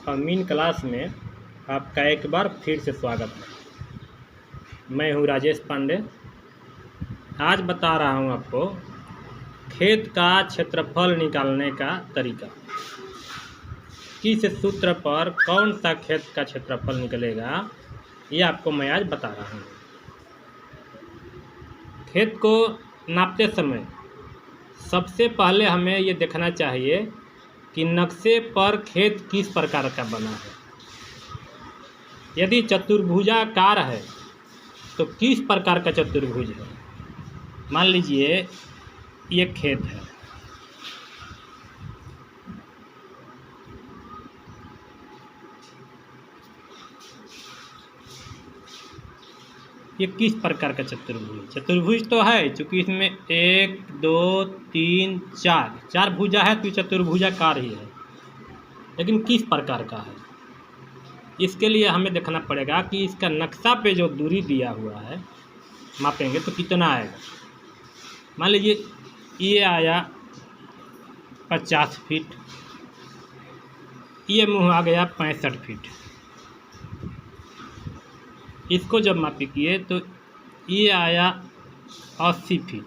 अमीन class में आपका एक बार फिर से स्वागत है। मैं हूँ राजेश पांडे। आज बता रहा हूँ आपको खेत का क्षेत्रफल निकालने का तरीका। किस सूत्र पर कौन सा खेत का क्षेत्रफल निकलेगा ये आपको मैं आज बता रहा हूँ। खेत को नापते समय सबसे पहले हमें ये देखना चाहिए कि नक्शे पर खेत किस प्रकार का बना है। यदि चतुर्भुजाकार है तो किस प्रकार का चतुर्भुज है। मान लीजिए ये खेत है, ये किस प्रकार का चतुर्भुज। चतुर्भुज तो है, क्योंकि इसमें 1 2 3 4 भुजा है तो चतुर्भुजाकार ही है, लेकिन किस प्रकार का है इसके लिए हमें देखना पड़ेगा कि इसका नक्शा पे जो दूरी दिया हुआ है मापेंगे तो कितना आएगा। मान लीजिए ये आया 50 फीट, ये मुँह आ गया 65 फीट। इसको जब मापी किए तो ये आया 80 फीट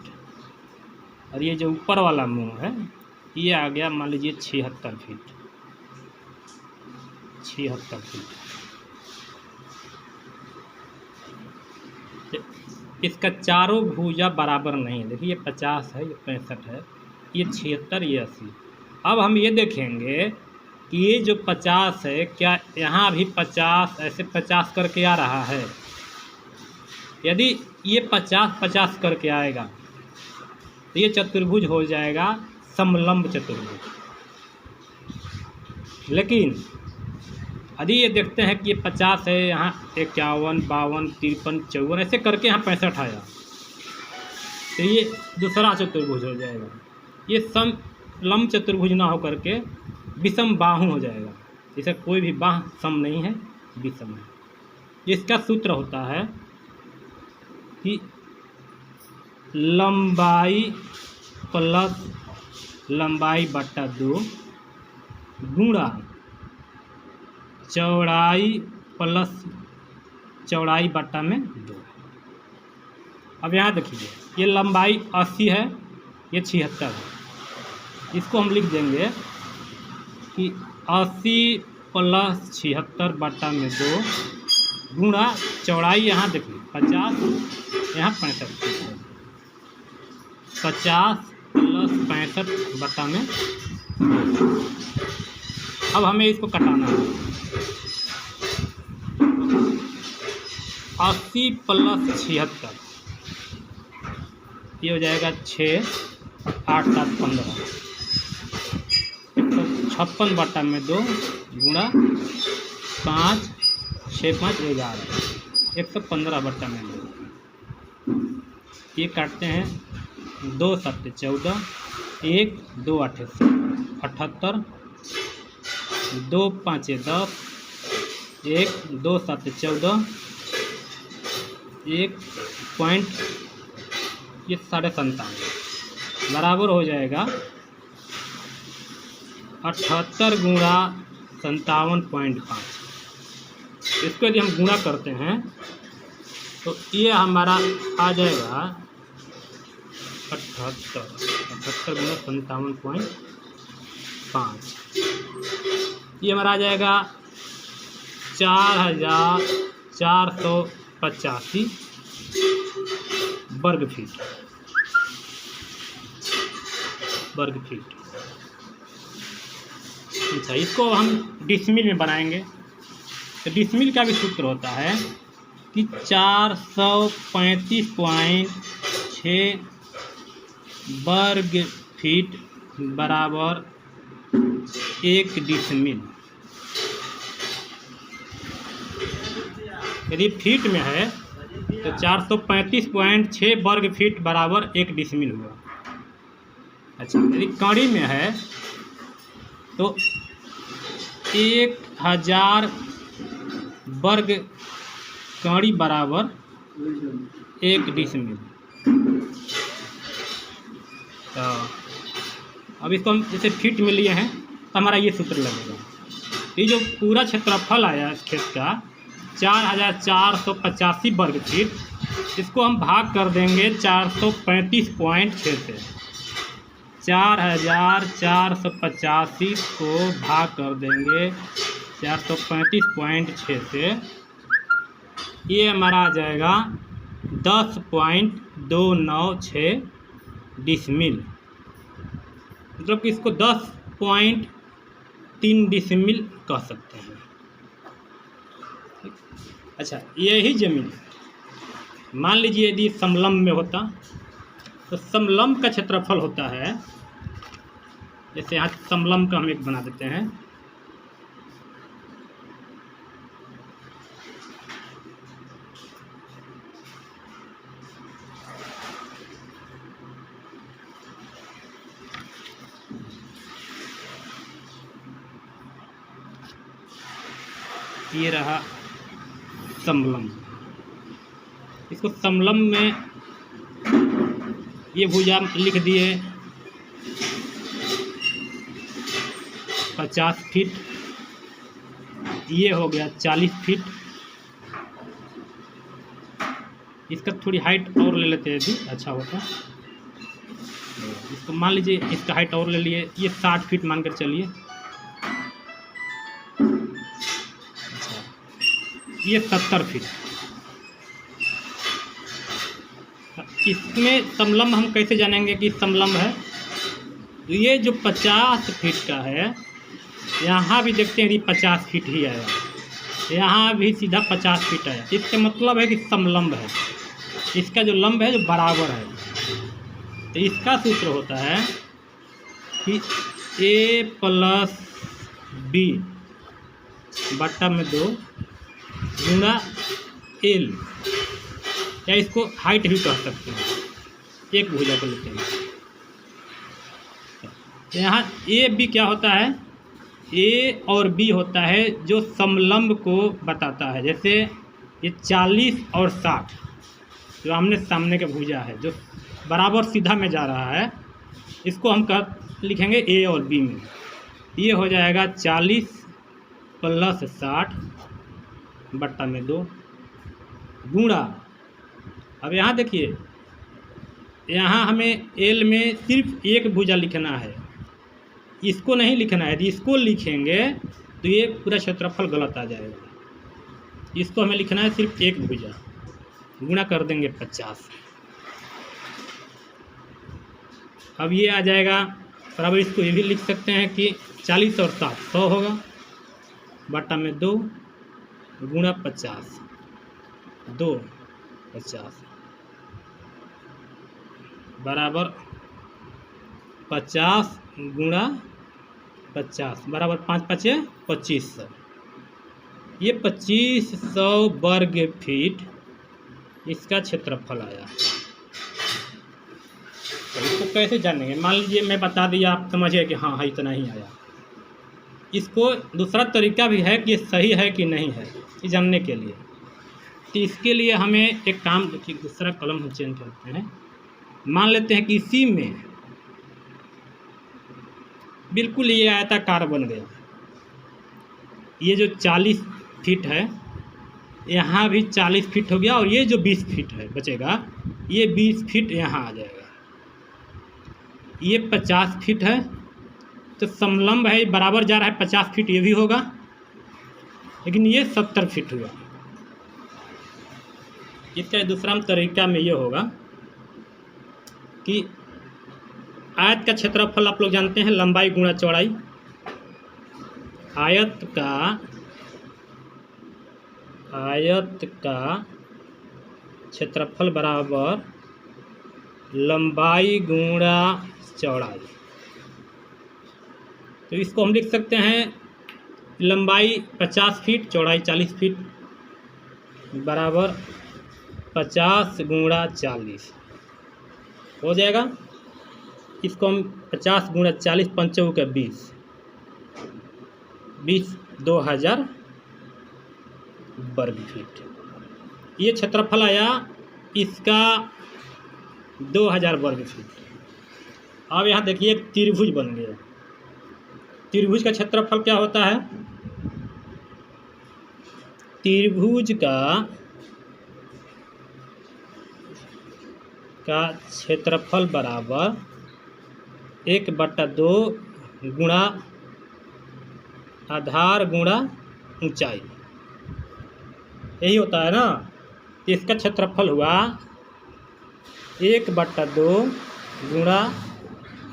और ये जो ऊपर वाला मुंह है ये आ गया मान लीजिए 76 फीट। इसका चारों भुजा बराबर नहीं है। देखिए ये 50 है, ये 65 है, ये 76, ये 80। अब हम ये देखेंगे कि ये जो 50 है क्या यहाँ भी 50 ऐसे 50 करके आ रहा है। यदि ये 50-50 करके आएगा तो ये चतुर्भुज हो जाएगा समलंब चतुर्भुज। लेकिन यदि ये देखते हैं कि ये 50 है, यहाँ 51 52 53 54 ऐसे करके यहाँ 65 आया तो ये दूसरा चतुर्भुज हो जाएगा। ये समलंब चतुर्भुज ना हो करके विषम बाहु हो जाएगा। इसे कोई भी बाह सम नहीं है, विषम है। इसका सूत्र होता है कि लंबाई प्लस लंबाई बटा 2 गुणा चौड़ाई प्लस चौड़ाई बटा में 2। अब यहाँ देखिए ये लंबाई 80 है, ये 76 है। इसको हम लिख देंगे कि 80 प्लस 76 बटा में 2 गुणा चौड़ाई, यहाँ देखिए 50, यहाँ 65, 50 प्लस 65 बटा में 2। अब हमें इसको कटाना है। 80 प्लस 76 ये हो जाएगा 6 8 7 15, 156 बटा में 2 गुणा 5 6 5 11, 115 बटा में 2। ये काटते हैं 2 7 14, 1 2 8 78, 2 5 10, 1 2 7 14, 1 पॉइंट ये 97 बराबर हो जाएगा 78 गुणा 57.5। इसको यदि हम गुणा करते हैं तो ये हमारा आ जाएगा 78 गुणा 57.5, ये हमारा आ जाएगा 4485 वर्ग फीट। अच्छा, इसको हम डिसमिल में बनाएंगे तो डिसमिल का भी सूत्र होता है कि 435.6 वर्ग फीट बराबर 1 डिसमिल। यदि फीट में है तो 435.6 वर्ग फीट बराबर 1 डिसमिल हुआ। अच्छा, यदि कड़ी में है तो 1000 वर्ग कड़ी बराबर 1 डिसमिल। तो अब इसको हम जैसे फीट में लिए हैं तो हमारा ये सूत्र लगेगा ये जो पूरा क्षेत्रफल आया इस खेत का 4485 वर्ग फीट, इसको हम भाग कर देंगे 435.6 से। 4485 को भाग कर देंगे 435.6 से, ये हमारा आ जाएगा 10.296 डिसमिल, मतलब कि इसको 10.3 डिसमिल कह सकते हैं। अच्छा, यही जमीन मान लीजिए यदि समलंब में होता तो समलंब का क्षेत्रफल होता है, जैसे यहाँ समलंब का हम एक बना देते हैं, ये रहा समलंब। इसको समलंब में ये भुजा लिख दिए 50 फीट, ये हो गया 40 फीट। इसका थोड़ी हाइट और ले लेते हैं यदि अच्छा होता। इसको मान लीजिए इसका हाइट और ले लिए, ये 60 फीट मानकर चलिए। अच्छा, ये 70 फीट। इसमें समलंब हम कैसे जानेंगे कि समलंब है? तो ये जो 50 फीट का है, यहाँ भी देखते हैं यदि 50 फीट ही आया, यहाँ भी सीधा 50 फीट आया, इसका मतलब है कि समलंब है। इसका जो लंब है जो बराबर है, तो इसका सूत्र होता है कि a प्लस बी बट्टा में 2 गुणा एल, या इसको हाइट भी कह सकते हैं। एक भुजा को लेते हैं, यहाँ ए बी क्या होता है? ए और बी होता है जो समलंब को बताता है। जैसे ये 40 और 60 जो आमने सामने के भुजा है, जो बराबर सीधा में जा रहा है, इसको हम लिखेंगे ए और बी में। ये हो जाएगा 40 प्लस 60 बट्टा में 2 गुणा, अब यहाँ देखिए, यहाँ हमें एल में सिर्फ एक भुजा लिखना है, इसको नहीं लिखना है। यदि इसको लिखेंगे तो ये पूरा क्षेत्रफल गलत आ जाएगा। इसको हमें लिखना है सिर्फ एक भुजा, गुणा कर देंगे 50। अब ये आ जाएगा बराबर, इसको ये भी लिख सकते हैं कि 40 और 60 100 होगा, बट्टा में 2 गुणा 50, 2 50 बराबर 50 गुणा 50 बराबर 5 5 2500। ये 2500 वर्ग फीट इसका क्षेत्रफल आया। तो इसको कैसे जानेंगे? मान लीजिए मैं बता दिया, आप समझिए कि हाँ इतना ही आया। इसको दूसरा तरीका भी है कि ये सही है कि नहीं है, ये जानने के लिए। तो इसके लिए हमें एक काम, देखिए दूसरा कलम हम चेंज करते हैं। मान लेते हैं कि इसी में बिल्कुल ये आयताकार बन गया। ये जो 40 फीट है, यहाँ भी 40 फीट हो गया, और ये जो 20 फीट है बचेगा, ये 20 फीट यहाँ आ जाएगा। ये 50 फीट है, तो समलंब है, बराबर जा रहा है 50 फीट, ये भी होगा, लेकिन ये 70 फीट हुआ। इसका दूसरा तरीका में ये होगा कि आयत का क्षेत्रफल आप लोग जानते हैं, लंबाई गुणा चौड़ाई। आयत का क्षेत्रफल बराबर लंबाई गुणा चौड़ाई। तो इसको हम लिख सकते हैं लंबाई 50 फीट, चौड़ाई 40 फीट बराबर 50 गुणा 40 हो जाएगा। इसको हम 50 गुणा 40 पंचों का 20 2000 वर्ग फीट। ये क्षेत्रफल आया इसका 2000 वर्ग फीट। अब यहाँ देखिए एक त्रिभुज बन गया। त्रिभुज का क्षेत्रफल क्या होता है? त्रिभुज का क्षेत्रफल बराबर 1/2 गुणा आधार गुणा ऊंचाई, यही होता है ना। इसका क्षेत्रफल हुआ 1/2 गुणा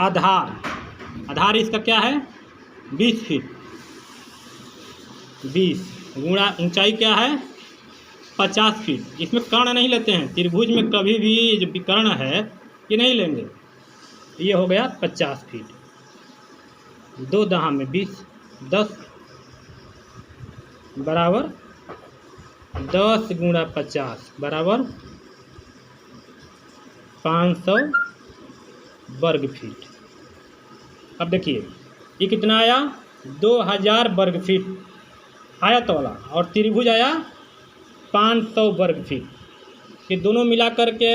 आधार इसका क्या है 20 फीट, 20 गुणा ऊंचाई क्या है 50 फीट। इसमें कर्ण नहीं लेते हैं, त्रिभुज में कभी भी जो विकर्ण है ये नहीं लेंगे। ये हो गया 50 फीट, 2 दहा में 20, 10 बराबर 10 गुणा 50 बराबर 500 वर्ग फीट। अब देखिए ये कितना आया 2000 वर्ग फीट आयत वाला, और त्रिभुज आया 500 वर्ग फीट। ये दोनों मिलाकर के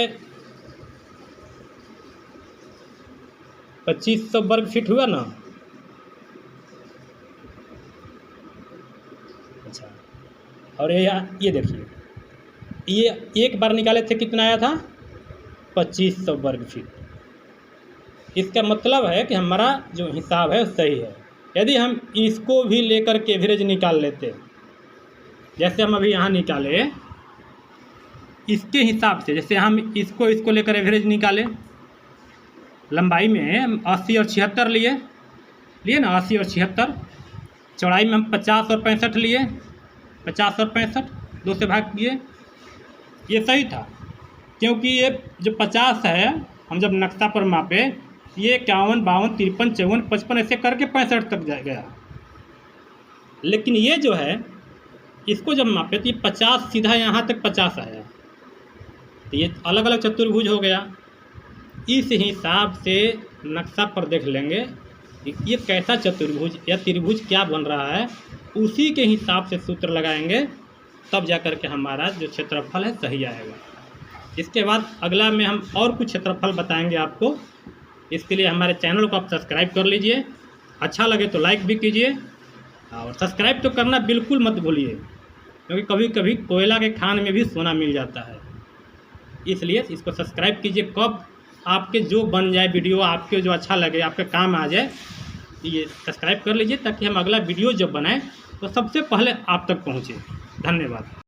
2500 वर्ग फीट हुआ ना। अच्छा, और ये देखिए ये एक बार निकाले थे कितना आया था 2500 वर्ग फीट। इसका मतलब है कि हमारा जो हिसाब है सही है। यदि हम इसको भी लेकर के एवरेज निकाल लेते, जैसे हम अभी यहाँ निकाले इसके हिसाब से, जैसे हम इसको लेकर एवरेज निकाले, लंबाई में 80 और 76 लिए ना, 80 और 76, चौड़ाई में हम 50 और 65 लिए, 50 और 65 2 से भाग किए, ये सही था। क्योंकि ये जो 50 है हम जब नक्शा पर मापे, ये 51, 52, 53, 54, 55 ऐसे करके 65 तक गया। लेकिन ये जो है इसको जब मापे तो ये 50 सीधा यहाँ तक 50 आया, तो ये अलग अलग चतुर्भुज हो गया। इस हिसाब से नक्शा पर देख लेंगे ये कैसा चतुर्भुज या त्रिभुज क्या बन रहा है, उसी के हिसाब से सूत्र लगाएंगे, तब जा कर के हमारा जो क्षेत्रफल है सही आएगा। इसके बाद अगला में हम और कुछ क्षेत्रफल बताएंगे आपको। इसके लिए हमारे चैनल को आप सब्सक्राइब कर लीजिए, अच्छा लगे तो लाइक भी कीजिए, और सब्सक्राइब तो करना बिल्कुल मत भूलिए, क्योंकि कभी कभी कोयला के खान में भी सोना मिल जाता है। इसलिए इसको सब्सक्राइब कीजिए, कब आपके जो बन जाए वीडियो, आपके जो अच्छा लगे, आपके काम आ जाए, ये सब्सक्राइब कर लीजिए, ताकि हम अगला वीडियो जब बनाएं तो सबसे पहले आप तक पहुँचे। धन्यवाद।